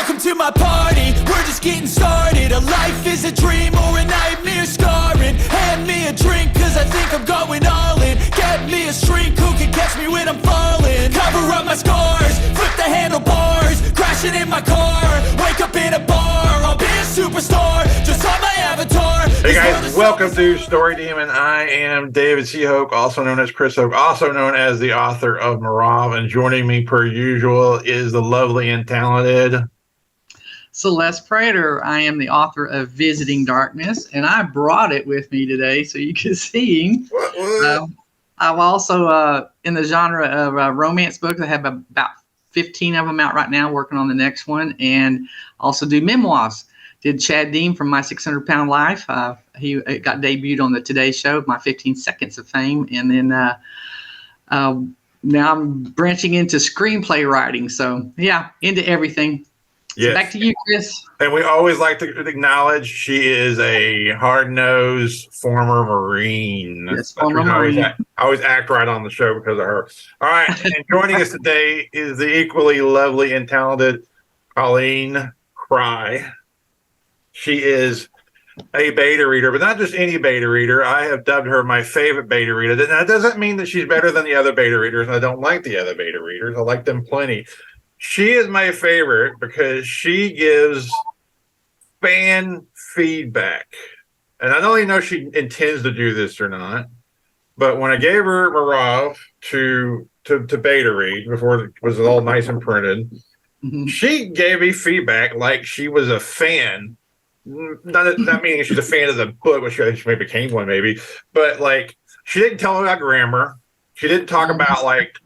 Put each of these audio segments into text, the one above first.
Welcome to my party, we're just getting started. A life is a dream or a nightmare scarring. Hand me a drink cause I think I'm going all in. Get me a shrink who can catch me when I'm falling. Cover up my scars, flip the handlebars. Crashing in my car, wake up in a bar. I'll be a superstar, just on my avatar. Hey guys, welcome to Story Demon. I am David C. Hoke, also known as Chris Hoke, also known as the author of Mirov. And joining me per usual is the lovely and talented Celeste Prater. I am the author of Visiting Darkness, and I brought it with me today so you can see. I'm also in the genre of romance books. I have about 15 of them out right now, working on the next one, and also do memoirs. Did Chad Dean from My 600-Pound Life. He got debuted on the Today Show, My 15 Seconds of Fame, and then now I'm branching into screenplay writing. So, yeah, into everything. Yes. So back to you, Chris. And we always like to acknowledge she is a hard-nosed former Marine. Yes, former Marine. I always act right on the show because of her. All right, and joining us today is the equally lovely and talented Colleen Cry. She is a beta reader, but not just any beta reader. I have dubbed her my favorite beta reader. That doesn't mean that she's better than the other beta readers. I don't like the other beta readers. I like them plenty. She is my favorite because she gives fan feedback. And I don't even know if she intends to do this or not. But when I gave her Mirov to beta read before it was all nice and printed, she gave me feedback like she was a fan. Not meaning she's a fan of the book, which she maybe became one, maybe. But like, she didn't tell me about grammar. She didn't talk about like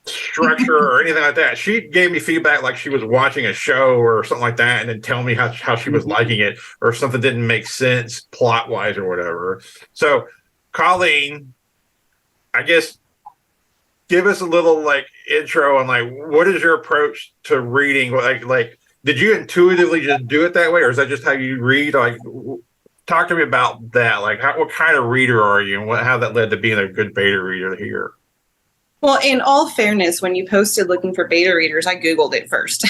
structure or anything like that. She gave me feedback like she was watching a show or something like that, and then tell me how she was liking it, or if something didn't make sense plot wise or whatever. So, Colleen, I guess give us a little like intro on like what is your approach to reading? Like did you intuitively just do it that way, or is that just how you read? Like, talk to me about that. Like, what kind of reader are you, and how that led to being a good beta reader here? Well, in all fairness, when you posted looking for beta readers, I Googled it first.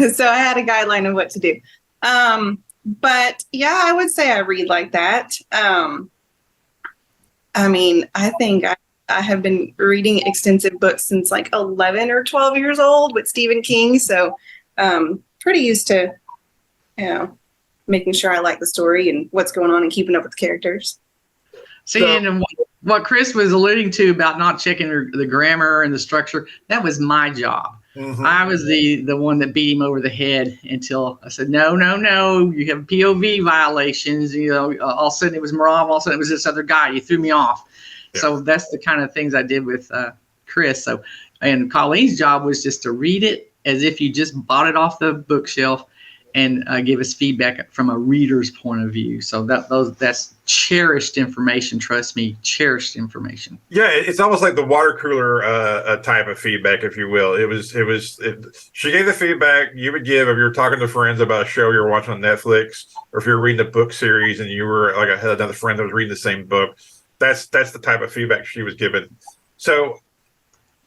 So I had a guideline of what to do. But yeah, I would say I read like that. I mean, I think I have been reading extensive books since like 11 or 12 years old with Stephen King. So pretty used to, making sure I like the story and what's going on and keeping up with the characters. See, and what Chris was alluding to about not checking the grammar and the structure, that was my job. Mm-hmm. I was the one that beat him over the head until I said, no, you have POV violations. All of a sudden it was Mirov, all of a sudden it was this other guy. You threw me off. Yeah. So that's the kind of things I did with Chris. So, and Colleen's job was just to read it as if you just bought it off the bookshelf and give us feedback from a reader's point of view. So that's cherished information. Trust me, cherished information. Yeah, it's almost like the water cooler type of feedback, if you will. She gave the feedback you would give if you were talking to friends about a show you were watching on Netflix, or if you were reading a book series and you were like, I had another friend that was reading the same book. That's the type of feedback she was given. So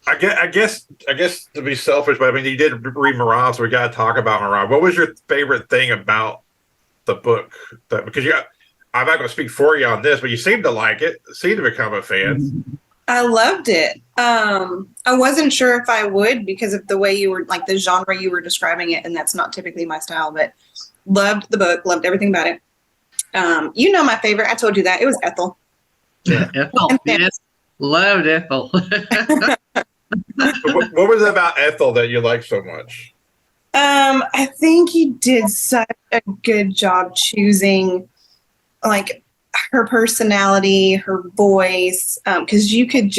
I guess to be selfish, but I mean, you did read Mirov, so we got to talk about Mirov. What was your favorite thing about the book? Because I'm not going to speak for you on this, but you seem to like it, seem to become a fan. I loved it. I wasn't sure if I would because of the way you were, like the genre you were describing it, and that's not typically my style, but loved the book, loved everything about it. My favorite, I told you that, it was Ethel. Yeah, Ethel, yes, loved Ethel. What was it about Ethel that you liked so much? I think he did such a good job choosing like her personality, her voice, because you could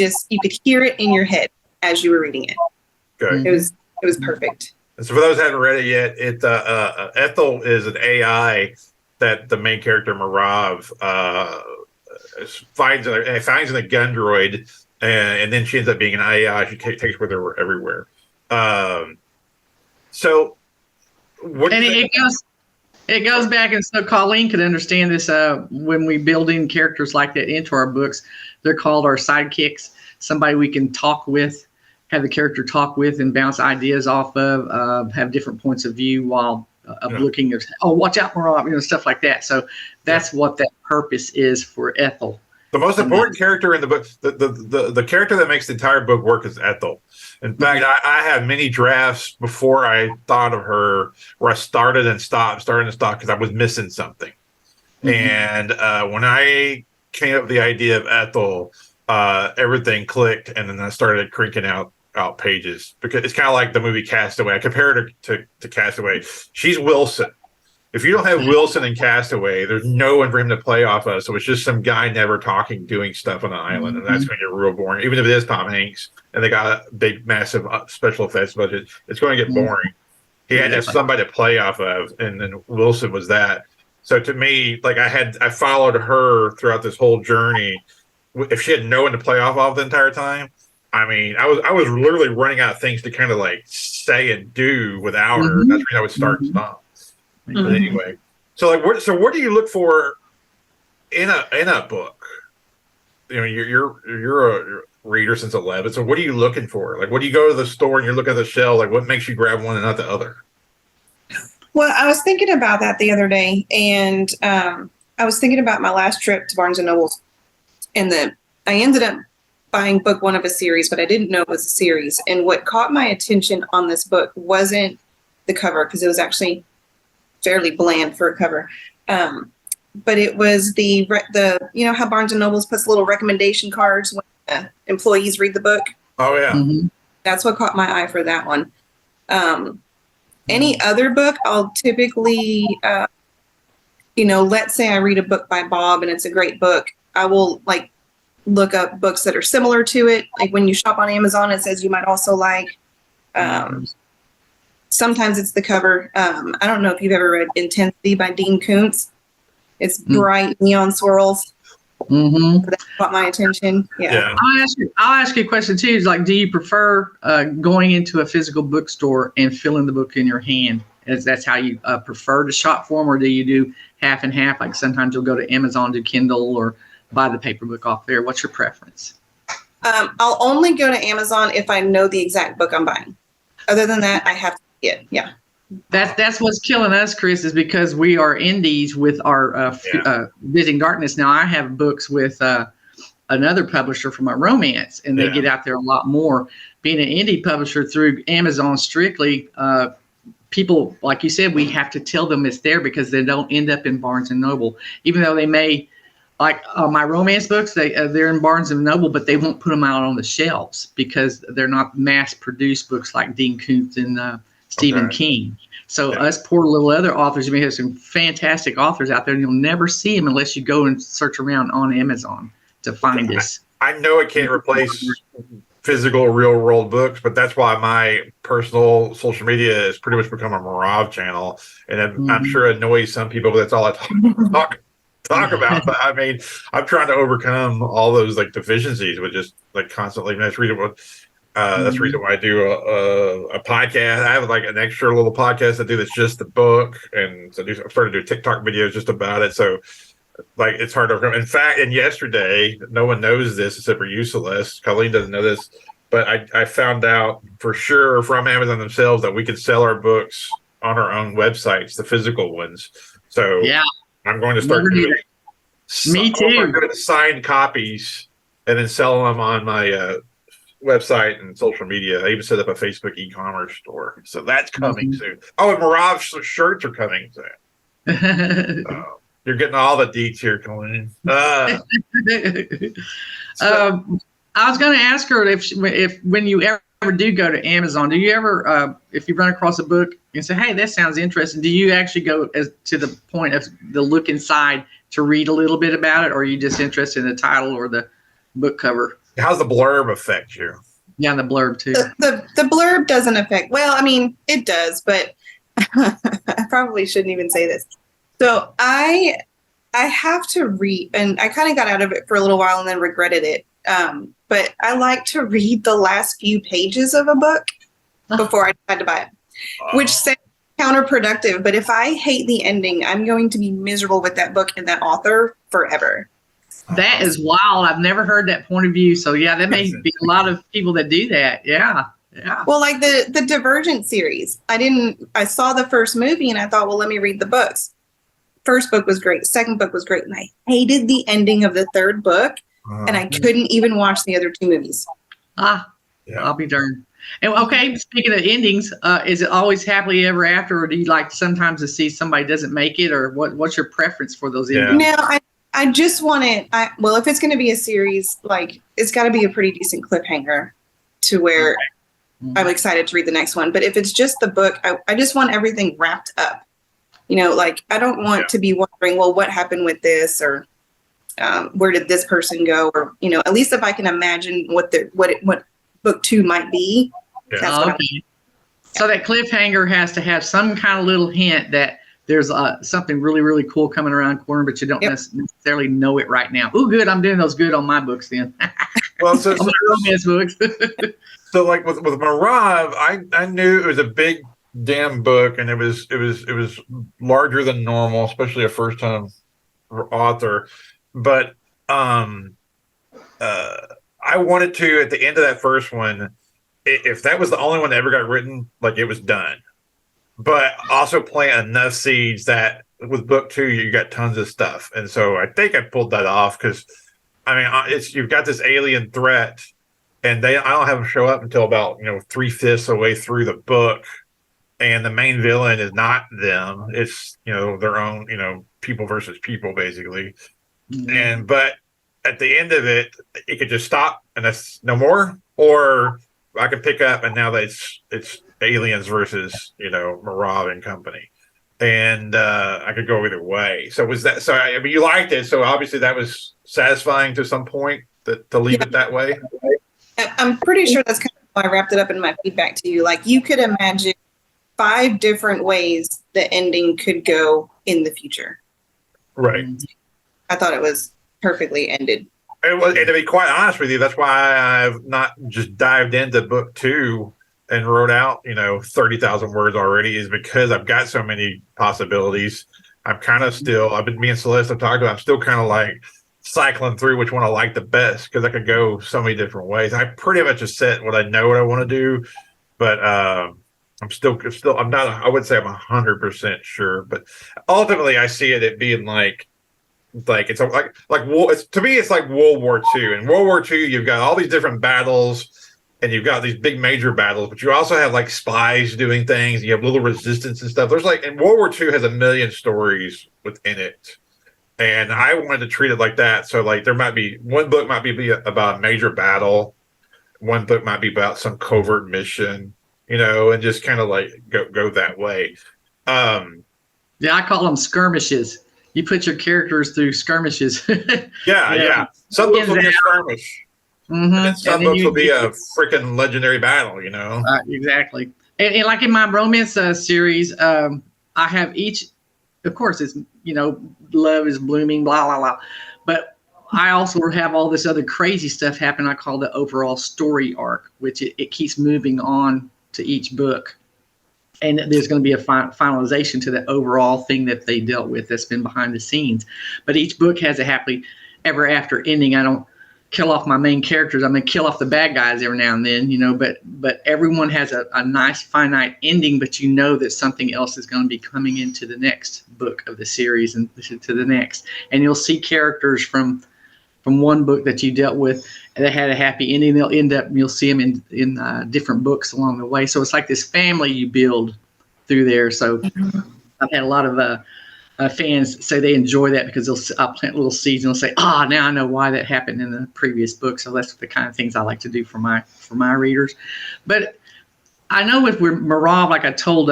hear it in your head as you were reading it. Good. It was perfect. And so for those who haven't read it yet, Ethel is an AI that the main character Mirov finds in a gun droid. And then she ends up being an AI. She takes with her everywhere. So, what? And it goes back, and so Colleen could understand this. When we build in characters like that into our books, they're called our sidekicks. Somebody we can talk with, have the character talk with and bounce ideas off of, have different points of view while looking at, oh, watch out, Mirov, stuff like that. So that's what that purpose is for Ethel. The most important character in the book, the character that makes the entire book work is Ethel. In fact, I have many drafts before I thought of her where I started and stopped because I was missing something. And when I came up with the idea of Ethel, everything clicked, and then I started cranking out pages, because it's kind of like the movie Castaway. I compare her to Castaway. She's Wilson. If you don't have Wilson in Castaway, there's no one for him to play off of. So it's just some guy never talking, doing stuff on an island, and that's when you're real boring. Even if it is Tom Hanks and they got a big, massive special effects budget, it's going to get boring. He had to have somebody to play off of, and then Wilson was that. So to me, like I followed her throughout this whole journey. If she had no one to play off of the entire time, I mean, I was literally running out of things to kind of like say and do without her. That's when I would start and stop. But anyway, so like, what do you look for in a book? You know, you're a reader since 11. So what are you looking for? Like, what do you go to the store and you're looking at the shelf? Like, what makes you grab one and not the other? Well, I was thinking about that the other day, and I was thinking about my last trip to Barnes and Noble, and I ended up buying book one of a series, but I didn't know it was a series. And what caught my attention on this book wasn't the cover, because it was actually fairly bland for a cover. But it was the how Barnes and Noble puts little recommendation cards when employees read the book. Oh yeah. That's what caught my eye for that one. Any other book, I'll typically, let's say I read a book by Bob and it's a great book. I will like look up books that are similar to it. Like when you shop on Amazon, it says you might also like. Sometimes it's the cover. I don't know if you've ever read Intensity by Dean Koontz. It's bright neon swirls. That caught my attention. Yeah. I'll ask you a question too. Is like, do you prefer going into a physical bookstore and filling the book in your hand? That's how you prefer to shop for them, or do you do half and half? Like sometimes you'll go to Amazon, do Kindle, or buy the paper book off there. What's your preference? I'll only go to Amazon if I know the exact book I'm buying. Other than that, I have to see it. Yeah. That's what's killing us, Chris, is because we are indies with our Visiting Darkness. Now I have books with another publisher for my romance, and they get out there a lot more. Being an indie publisher through Amazon strictly, people, like you said, we have to tell them it's there because they don't end up in Barnes and Noble, even though they may. Like my romance books, they're in Barnes and Noble, but they won't put them out on the shelves because they're not mass-produced books like Dean Koontz and Stephen King. So us poor little other authors, we have some fantastic authors out there, and you'll never see them unless you go and search around on Amazon to find us. I know it can't replace physical, real-world books, but that's why my personal social media has pretty much become a Mirov channel, and I'm sure it annoys some people, but that's all I talk about. But I mean, I'm trying to overcome all those like deficiencies with just like constantly. That's the reason why I do a podcast. I have like an extra little podcast I do that's just the book, and so I started doing TikTok videos just about it. So like it's hard to overcome. In fact, and yesterday, no one knows this except for you, Celeste. Colleen doesn't know this, but I found out for sure from Amazon themselves that we could sell our books on our own websites, the physical ones. So yeah. I'm going to start doing Me too. Signed copies and then sell them on my website and social media. I even set up a Facebook e-commerce store. So that's coming soon. Oh, and Mirov shirts are coming soon. You're getting all the deets here, Colleen. I was going to ask her if when you ever do go to Amazon, do you ever, if you run across a book and say, hey, that sounds interesting, do you actually go to the point of the look inside to read a little bit about it, or are you just interested in the title or the book cover? How's the blurb affect you? Yeah, the blurb too. The blurb doesn't affect, well, I mean, it does, but I probably shouldn't even say this. So I have to read, and I kind of got out of it for a little while and then regretted it. But I like to read the last few pages of a book before I decide to buy it, which sounds counterproductive. But if I hate the ending, I'm going to be miserable with that book and that author forever. That is wild. I've never heard that point of view. So yeah, there may be a lot of people that do that. Yeah. Yeah. Well, like the Divergent series, I saw the first movie and I thought, well, let me read the books. First book was great. Second book was great. And I hated the ending of the third book. And I couldn't even watch the other two movies. Yeah. I'll be darned. And okay, speaking of endings, is it always happily ever after, or do you like sometimes to see somebody doesn't make it, or what's your preference for those endings? No, I just want it. Well, if it's going to be a series, like it's got to be a pretty decent cliffhanger to where I'm excited to read the next one. But if it's just the book, I just want everything wrapped up. Like I don't want to be wondering, well, what happened with this, or where did this person go, or at least if I can imagine what book 2 might be. That's what So that cliffhanger has to have some kind of little hint that there's something really, really cool coming around the corner, but you don't necessarily know it right now. Oh, good. I'm doing those good on my books then. Well, so romance books. So like with Mirov, I knew it was a big damn book, and it was larger than normal, especially a first time author. But I wanted to, at the end of that first one, if that was the only one that ever got written, like it was done. But also plant enough seeds that with book 2 you got tons of stuff, and so I think I pulled that off because you've got this alien threat, and I don't have them show up until about 3/5 of the way through the book, and the main villain is not them; it's their own people versus people basically, but at the end of it could just stop and that's no more, or I could pick up and now that it's aliens versus Mirov and company, and I could go either way. So was that? So you liked it, so obviously that was satisfying to some point to leave it that way. I'm pretty sure that's kind of why I wrapped it up in my feedback to you. Like you could imagine 5 different ways the ending could go in the future. Right. I thought it was perfectly ended. And to be quite honest with you, that's why I've not just dived into book 2 and wrote out 30,000 words already, is because I've got so many possibilities. I'm kind of still, me and Celeste have talked about, I'm still kind of like cycling through which one I like the best, because I could go so many different ways. I pretty much just set what I know what I want to do, but I'm not, I wouldn't say I'm 100% sure, but ultimately I see it being like it's to me it's like World War II. In World War II you've got all these different battles and you've got these big major battles, but you also have like spies doing things, you have little resistance and stuff. There's and World War II has a million stories within it, and I wanted to treat it like that. So like there might be one book might be about a major battle, one book might be about some covert mission, and just kind of like go that way. I call them skirmishes. You put your characters through skirmishes. Yeah. Some books will be a skirmish. And some books will be a freaking legendary battle, Exactly. And like in my romance series, I have each, of course, it's, love is blooming, blah, blah, blah. But I also have all this other crazy stuff happen. I call the overall story arc, which it keeps moving on to each book. And there's going to be a finalization to the overall thing that they dealt with that's been behind the scenes. But each book has a happily ever after ending. I don't kill off my main characters. I'm going to kill off the bad guys every now and then, but everyone has a nice finite ending, but that something else is going to be coming into the next book of the series and to the next. And you'll see characters from one book that you dealt with that had a happy ending. They'll end up, you'll see them in different books along the way. So it's like this family you build through there. So I've had a lot of fans say they enjoy that because I'll plant little seeds and they'll say, now I know why that happened in the previous book. So that's the kind of things I like to do for my readers. But I know with Mirov, like I told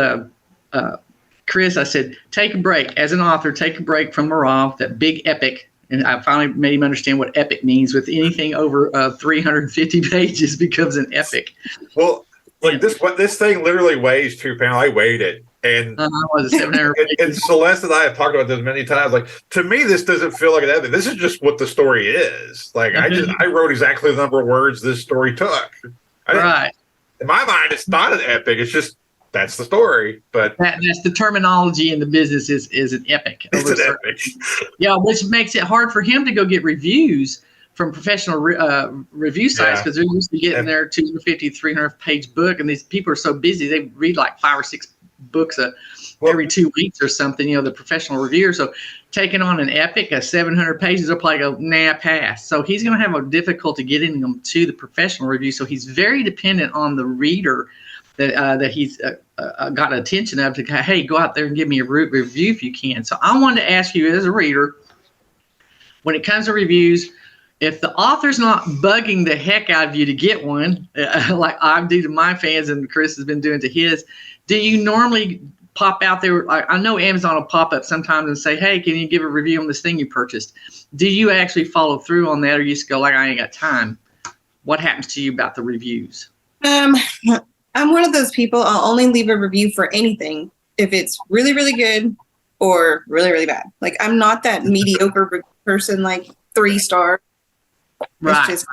Chris, I said, take a break. As an author, take a break from Mirov, that big epic. And I finally made him understand what epic means. With anything over 350 pages becomes an epic. Well, like this thing literally weighs 2 pounds. I weighed it, and was it 700 and Celeste and I have talked about this many times. Like, to me, this doesn't feel like an epic. This is just what the story is. Like I wrote exactly the number of words this story took. Right. In my mind, it's not an epic. It's just that's the story. But that's the terminology in the business is an epic. it's an epic. Yeah, which makes it hard for him to go get reviews from professional review sites because they're used to getting their 250, 300 page book, and these people are so busy they read like 5 or 6 books every 2 weeks or something. The professional reviewer. So taking on an epic, 700 pages, they'll probably go pass. So he's going to have a difficulty getting them to the professional review. So he's very dependent on the reader that he's got attention of to, hey, go out there and give me a review if you can. So I wanted to ask you as a reader, when it comes to reviews, if the author's not bugging the heck out of you to get one, like I do to my fans and Chris has been doing to his, do you normally pop out there? I know Amazon will pop up sometimes and say, hey, can you give a review on this thing you purchased? Do you actually follow through on that, or you just go like, I ain't got time? What happens to you about the reviews? I'm one of those people, I'll only leave a review for anything if it's really, really good or really, really bad. Like, I'm not that mediocre person, like 3 stars. Right.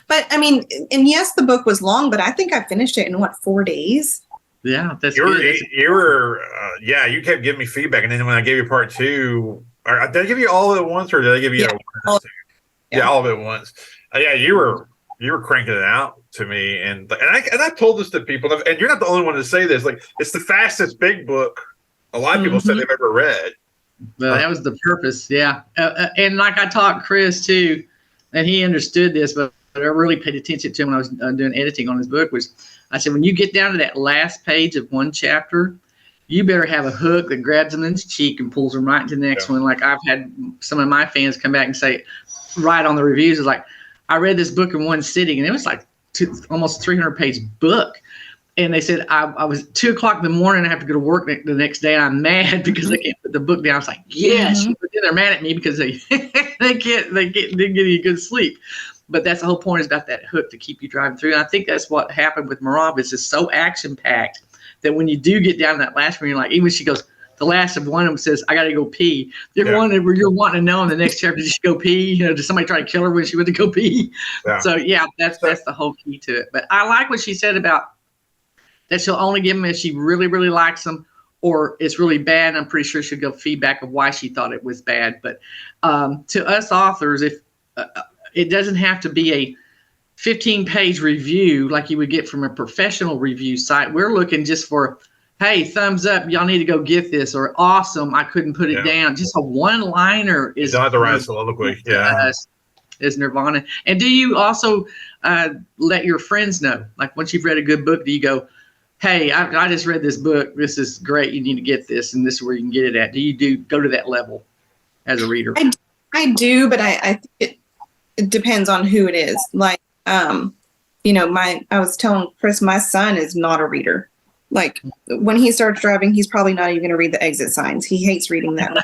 But I mean, and yes, the book was long, but I think I finished it in 4 days. Yeah, that's good. You kept giving me feedback, and then when I gave you part 2, did I give you all of it at once, or did I give you all of it at once? You were cranking it out to me, and I've told this to people, and you're not the only one to say this. Like, it's the fastest big book a lot of people said they've ever read. Well, that was the purpose, yeah. And like I taught Chris too, and he understood this, but I really paid attention to him when I was doing editing on his book. Was I said, when you get down to that last page of one chapter, you better have a hook that grabs them in the cheek and pulls them right into the next one. Like I've had some of my fans come back and say, right on the reviews, is like, I read this book in one sitting, and it was like almost 300-page book. And they said, I was 2:00 in the morning. I have to go to work the next day. And I'm mad because I can't put the book down. I was like, yes. But then they're mad at me because they didn't get any good sleep. But that's the whole point, is about that hook to keep you driving through. And I think that's what happened with Mirov. It's just so action packed that when you do get down to that last one, you're like, even when she goes, the last of one of them says, I got to go pee. You're wanting to know in the next chapter, did she go pee? Did somebody try to kill her when she went to go pee? Yeah. So that's the whole key to it. But I like what she said about that she'll only give them if she really, really likes them, or it's really bad. I'm pretty sure she'll give feedback of why she thought it was bad. But to us authors, if it doesn't have to be a 15-page review like you would get from a professional review site. We're looking just for, hey, thumbs up, y'all need to go get this, or awesome, I couldn't put it down. Just a one-liner is not the right soliloquy. Yeah, is nirvana. And do you also let your friends know? Like, once you've read a good book, do you go, hey, I just read this book. This is great. You need to get this, and this is where you can get it at. Do you go to that level as a reader? I do, but I think it depends on who it is. Like, I was telling Chris, my son is not a reader. Like, when he starts driving, he's probably not even going to read the exit signs. He hates reading that.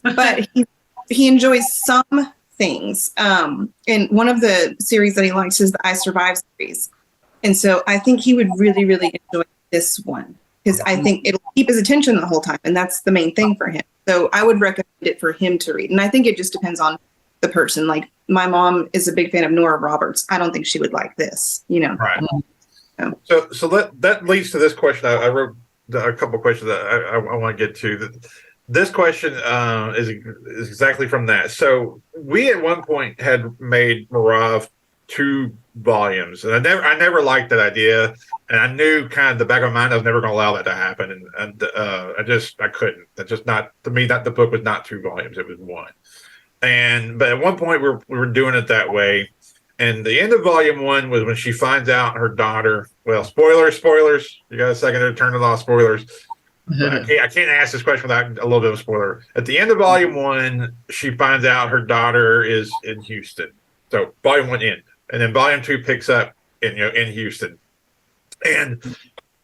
But he enjoys some things. And one of the series that he likes is the I Survive series. And so I think he would really, really enjoy this one, because I think it'll keep his attention the whole time. And that's the main thing for him. So I would recommend it for him to read. And I think it just depends on the person. Like, my mom is a big fan of Nora Roberts. I don't think she would like this, Right. So that leads to this question. I wrote a couple of questions that I want to get to. This question is exactly from that. So we at one point had made Mirov 2 volumes, and I never liked that idea, and I knew kind of the back of my mind I was never going to allow that to happen, and I couldn't. That's just not, to me, that the book was not 2 volumes; it was 1. But at one point we were doing it that way. And the end of volume 1 was when she finds out her daughter. Well, spoilers. You got a second to turn it off. Spoilers. I can't ask this question without a little bit of a spoiler. At the end of volume 1, she finds out her daughter is in Houston. So volume 1 end, and then volume 2 picks up in Houston. And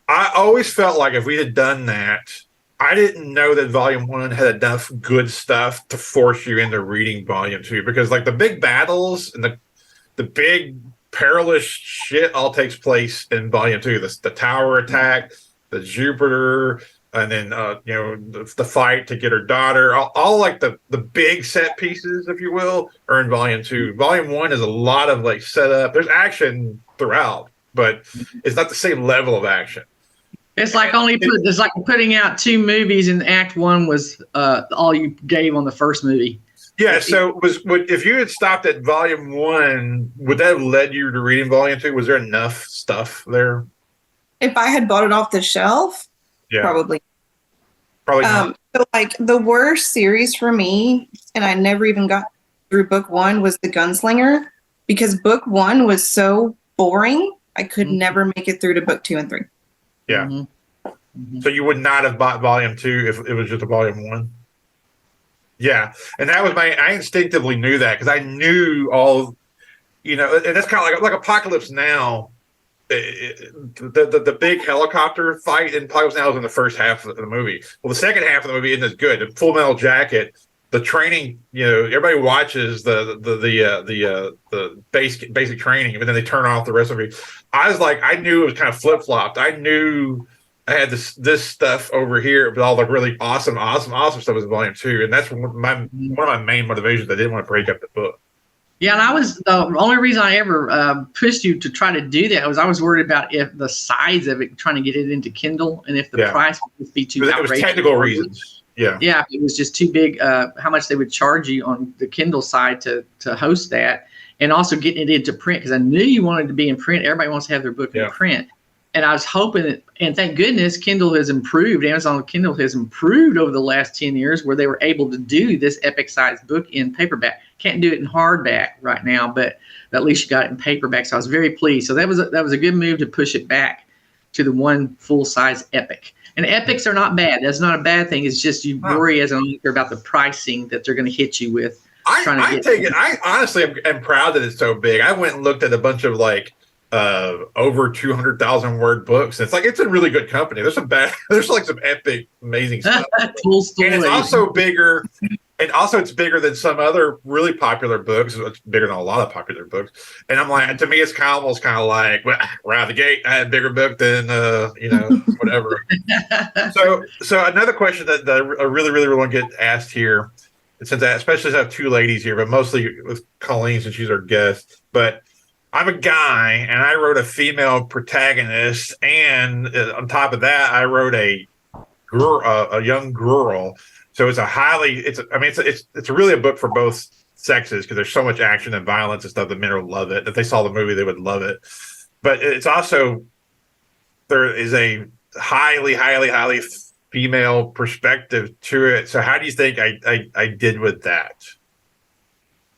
I always felt like if we had done that, I didn't know that volume 1 had enough good stuff to force you into reading volume 2, because like the big battles and the big perilous shit all takes place in volume 2. The tower attack, the Jupiter, and then the fight to get her daughter. All like the big set pieces, if you will, are in volume 2. Volume 1 is a lot of like setup. There's action throughout but it's not the same level of action. It's like it's like putting out 2 movies and Act 1 was all you gave on the first movie. Yeah. So if you had stopped at Volume 1, would that have led you to reading Volume 2? Was there enough stuff there? If I had bought it off the shelf, Yeah. probably. Probably not. So like the worst series for me, and I never even got through book 1, was The Gunslinger, because book 1 was so boring. I could never make it through to book 2 and 3. Yeah. So you would not have bought Volume 2 if it was just a Volume 1? Yeah. And that was I instinctively knew that because I knew all, and that's kind of like Apocalypse Now. The big helicopter fight in Apocalypse Now is in the first half of the movie. Well, the second half of the movie isn't as good. The Full Metal Jacket, the training, everybody watches the basic training, but then they turn off the rest of it. I knew it was kind of flip flopped. I knew I had this stuff over here, but all the really awesome stuff was in Volume 2, and that's one of my main motivations. I didn't want to break up the book. Yeah, and the only reason I ever pushed you to try to do that was I was worried about if the size of it, trying to get it into Kindle, and if the price would be too outrageous. It was technical reasons. Yeah. Yeah, it was just too big. How much they would charge you on the Kindle side to host that, and also getting it into print, because I knew you wanted to be in print. Everybody wants to have their book in print. And I was hoping that, and thank goodness, Kindle has improved. Amazon Kindle has improved over the last 10 years, where they were able to do this epic-sized book in paperback. Can't do it in hardback right now, but at least you got it in paperback. So I was very pleased. So that was a good move to push it back to the one full-size epic. And epics are not bad. That's not a bad thing. It's just you worry as an author about the pricing that they're going to hit you with. I honestly am proud that it's so big. I went and looked at a bunch of over 200,000 word books. It's it's a really good company. There's some epic, amazing stuff. Cool story. And it's also bigger. And also it's bigger than some other really popular books. It's bigger than a lot of popular books. And I'm like, to me, it's almost kind of like, well, right out of the gate, I had a bigger book than, whatever. So another question that I really, really want to get asked here, especially since I have 2 ladies here, but mostly with Colleen since she's our guest, but I'm a guy, and I wrote a female protagonist, and on top of that, I wrote a young girl. So it's really a book for both sexes, because there's so much action and violence and stuff that men will love it. If they saw the movie, they would love it. But it's also, there is a highly, highly, highly female perspective to it. So how do you think I did with that?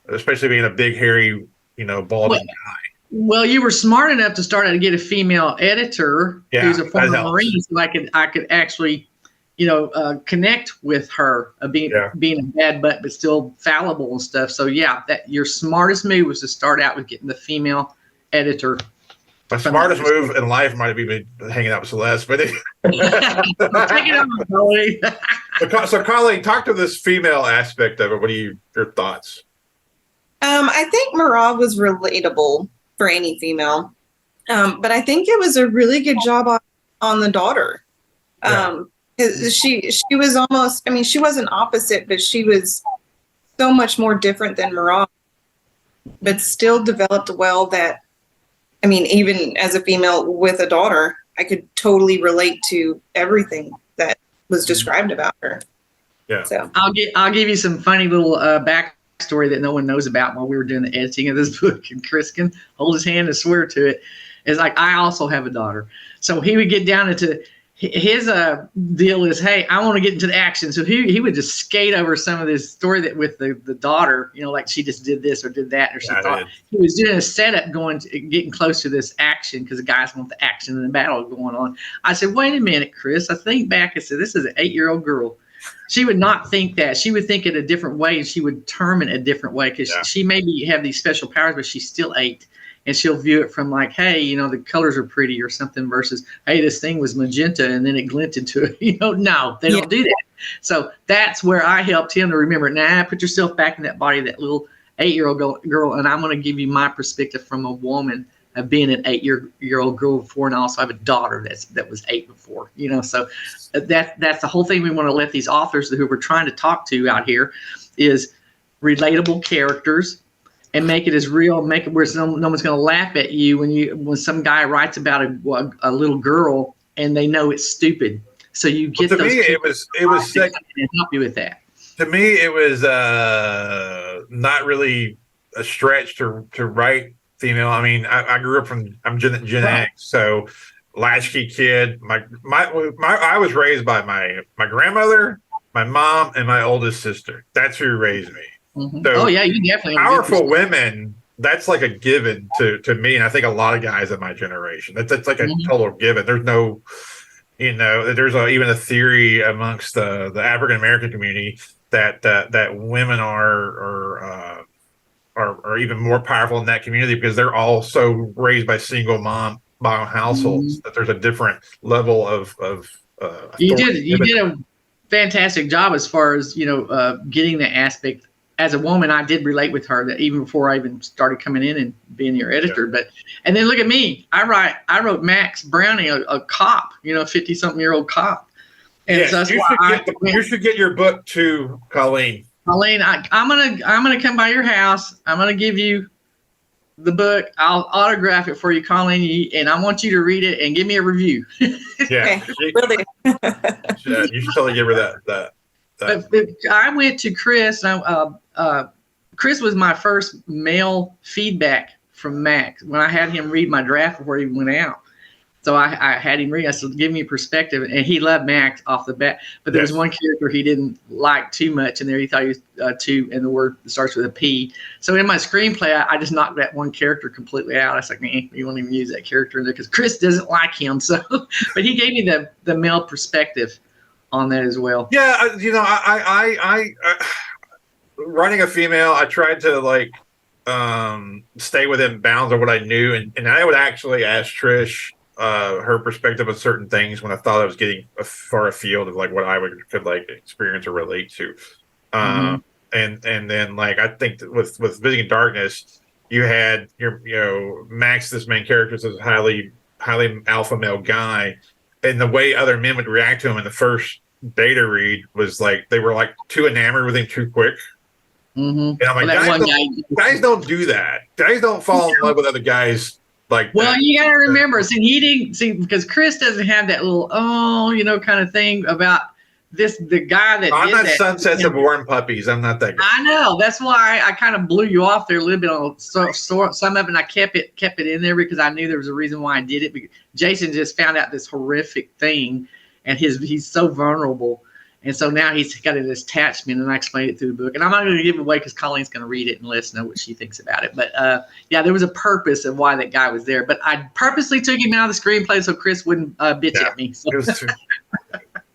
Especially being a big, hairy, balding guy. Well, you were smart enough to start to get a female editor who's a former Marine, so I could actually, connect with her, being a bad butt but still fallible and stuff. So that your smartest move was to start out with getting the female editor. My smartest move in life might have been hanging out with Celeste, but take it on, Colleen. So Colleen, talk to this female aspect of it. What are your thoughts? I think Mirov was relatable for any female, but I think it was a really good job on the daughter. She was almost, she wasn't opposite, but she was so much more different than Mirov, but still developed well that, even as a female with a daughter, I could totally relate to everything that was described about her. Yeah. So I'll give you some funny little backstory that no one knows about while we were doing the editing of this book, and Chris can hold his hand and swear to it. It's I also have a daughter, so he would get down into his deal is, hey, I want to get into the action. So he would just skate over some of this story that with the daughter, like she just did this or did that, or she thought he was doing a setup getting close to this action because the guys want the action and the battle going on. I said, wait a minute, Chris. I think back and said, this is an 8-year-old girl. She would not think that. She would think it a different way, and she would term it a different way, because she maybe have these special powers, but she's still 8. And she'll view it from hey, the colors are pretty or something, versus, hey, this thing was magenta and then it glinted to it. No, they don't do that. So that's where I helped him to remember, put yourself back in that body of that little 8-year-old girl, and I'm going to give you my perspective from a woman of being an 8-year-old girl before, and I also have a daughter that was 8 before. So that's the whole thing we want to let these authors who we're trying to talk to out here is relatable characters. and make it as real, make it where no one's going to laugh at you when some guy writes about a little girl and they know it's stupid. So you get to those me, people it was sick. and help you with that. To me, it was not really a stretch to write female. I mean, I grew up I'm Gen X, so latchkey kid. I was raised by my grandmother, my mom, and my oldest sister. That's who raised me. Mm-hmm. So oh yeah, you definitely powerful women. That's like a given to me, and I think a lot of guys of my generation. That's like a total given. There's no, there's even a theory amongst the African American community that women are even more powerful in that community because they're all so raised by single mom households that there's a different level of you did a fantastic job as far as getting the aspect. As a woman, I did relate with her that even before I even started coming in and being your editor. Yeah. And then look at me. I wrote Max Browning, a cop, 50-something-year-old cop. And yes, so that's you should get your book too, Colleen. Colleen, I'm gonna come by your house. I'm gonna give you the book. I'll autograph it for you, Colleen, and I want you to read it and give me a review. Yeah, Okay, will do. Yeah, you should totally give her that. But I went to Chris. Chris was my first male feedback from Max when I had him read my draft before he went out. So I had him read. I said, "Give me perspective," and he loved Max off the bat. But there was one character he didn't like too much, and there he thought he was too, and the word starts with a P. So in my screenplay, I just knocked that one character completely out. I was like, you won't even use that character in there because Chris doesn't like him. So, but he gave me the male perspective on that as well. Yeah, I writing a female, I tried to stay within bounds of what I knew, and I would actually ask Trish her perspective on certain things when I thought I was getting far afield of what I could experience or relate to. And then I think that with Visiting Darkness, you had Max, this main character, is a highly alpha male guy, and the way other men would react to him in the first beta read was they were too enamored with him too quick. And I'm guys don't do that. Guys don't fall in love with other guys like well, that. You got to remember, he didn't because Chris doesn't have that little kind of thing about the guy that I'm did not that. Sunsets of Warm Puppies. I'm not that guy. I know. That's why I kind of blew you off there a little bit on some of it. And I kept it in there because I knew there was a reason why I did it. Because Jason just found out this horrific thing, and he's so vulnerable, and so now he's got this attachment. And I explained it through the book, and I'm not going to give it away because Colleen's going to read it and let us know what she thinks about it. But there was a purpose of why that guy was there. But I purposely took him out of the screenplay so Chris wouldn't bitch at me.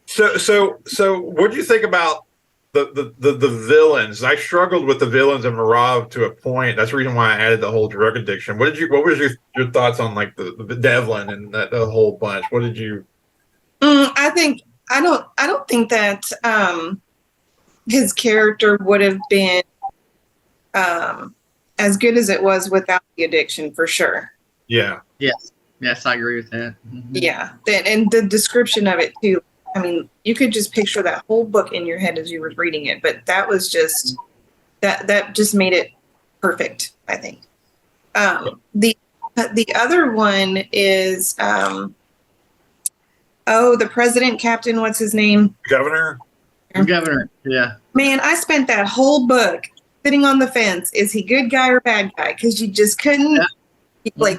So what do you think about the villains? I struggled with the villains in Mirov to a point. That's the reason why I added the whole drug addiction. What was your thoughts on the Devlin and the whole bunch? What did you? I don't think that his character would have been as good as it was without the addiction, for sure. Yeah. Yes, I agree with that. Mm-hmm. Yeah, and the description of it too. I mean, you could just picture that whole book in your head as you were reading it, but that was just that just made it perfect, I think. The other one is the president, Captain, what's his name? Governor, yeah. Man, I spent that whole book sitting on the fence. Is he good guy or bad guy? Because you just couldn't. Yeah.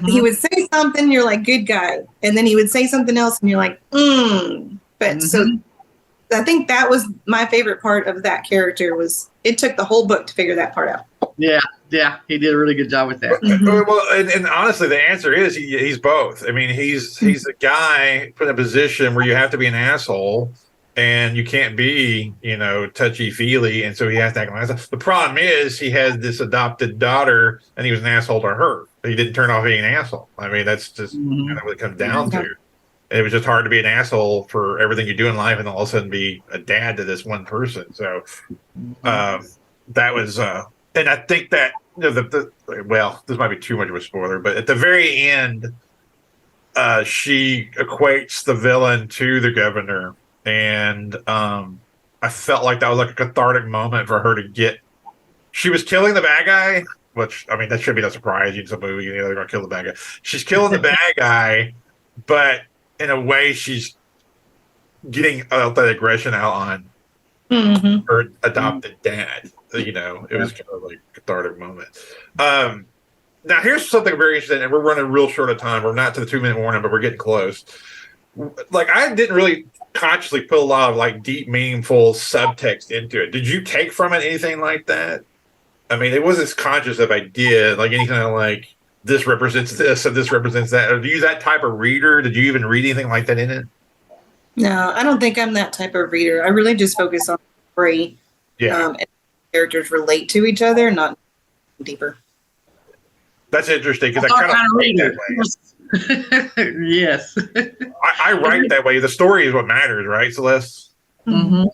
He would say something, you're like, good guy. And then he would say something else, and you're like, But so I think that was my favorite part of that character was it took the whole book to figure that part out. Yeah, he did a really good job with that. Well, and honestly, the answer is he's both. I mean, he's a guy put in a position where you have to be an asshole, and you can't be, touchy feely, and so he has to act like an asshole. The problem is he has this adopted daughter, and he was an asshole to her. He didn't turn off being an asshole. I mean, that's just what it comes down to. It was just hard to be an asshole for everything you do in life and all of a sudden be a dad to this one person. So that was, and I think that, this might be too much of a spoiler, but at the very end, she equates the villain to the governor. And I felt like that was like a cathartic moment for her to get, she was killing the bad guy, which I mean that should be no surprise. It's a movie, you know they're gonna kill the bad guy. She's killing the bad guy, but in a way she's getting that aggression out on her adopted dad. You know, it was kind of like a cathartic moment. Now here's something very interesting, and we're running real short of time. We're not to the 2-minute warning, but we're getting close. Like I didn't really consciously put a lot of like deep, meaningful subtext into it. Did you take from it anything like that? I mean, it wasn't as conscious of I did, like any kind of like this represents this and this represents that. Are you that type of reader? Did you even read anything like that in it? No, I don't think I'm that type of reader. I really just focus on the story. Yeah. And characters relate to each other, not deeper. That's interesting because I kind of write that way. Yes. I write that way. The story is what matters, right, Celeste? Mm-hmm.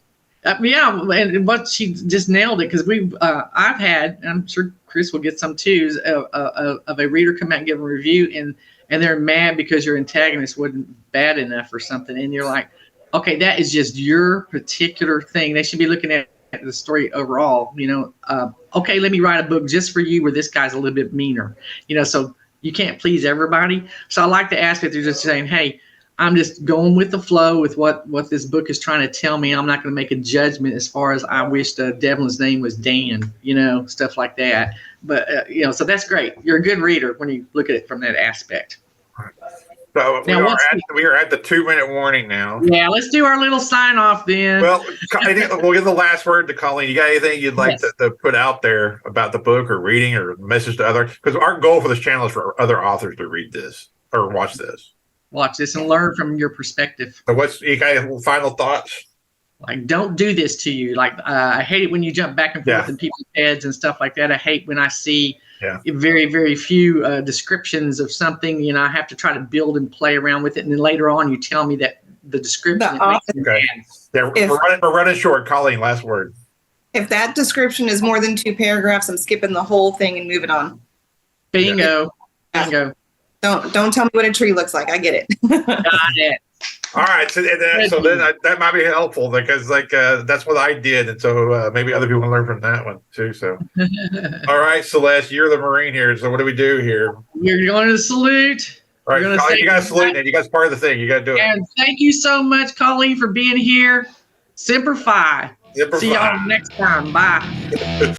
Yeah, and what she just nailed it because I've had, and I'm sure Chris will get some too, of a reader come out and give a review and they're mad because your antagonist wasn't bad enough or something, and you're like, okay, that is just your particular thing. They should be looking at the story overall. You know, okay, let me write a book just for you where this guy's a little bit meaner. You know, so you can't please everybody. So I like the aspect of just saying, hey, I'm just going with the flow with what this book is trying to tell me. I'm not going to make a judgment as far as I wish Devlin's name was Dan, you know, stuff like that. But, you know, so that's great. You're a good reader when you look at it from that aspect. So Now, we are at the 2-minute warning now. Yeah, let's do our little sign off then. Well, I think we'll give the last word to Colleen. You got anything you'd like Yes. to put out there about the book or reading or message to others? Because our goal for this channel is for other authors to read this or watch this. Watch this and learn from your perspective. So you got any final thoughts? Like, don't do this to you. Like, I hate it when you jump back and forth in people's heads and stuff like that. I hate when I see very, very few descriptions of something. You know, I have to try to build and play around with it. And then later on, you tell me that the description. Okay. Yeah, we're running short. Colleen, last word. If that description is more than 2 paragraphs, I'm skipping the whole thing and moving on. Bingo. Yeah. Bingo. Don't tell me what a tree looks like. I get it. Got it. All right, so then that might be helpful because that's what I did, and so maybe other people can learn from that one too. So, all right, Celeste, you're the Marine here. So what do we do here? You're going to salute. All right, Colleen, you got to salute it. You guys part of the thing. You got to do it. And thank you so much, Colleen, for being here. Semper Fi. Semper See Fi. y'all next time. Bye.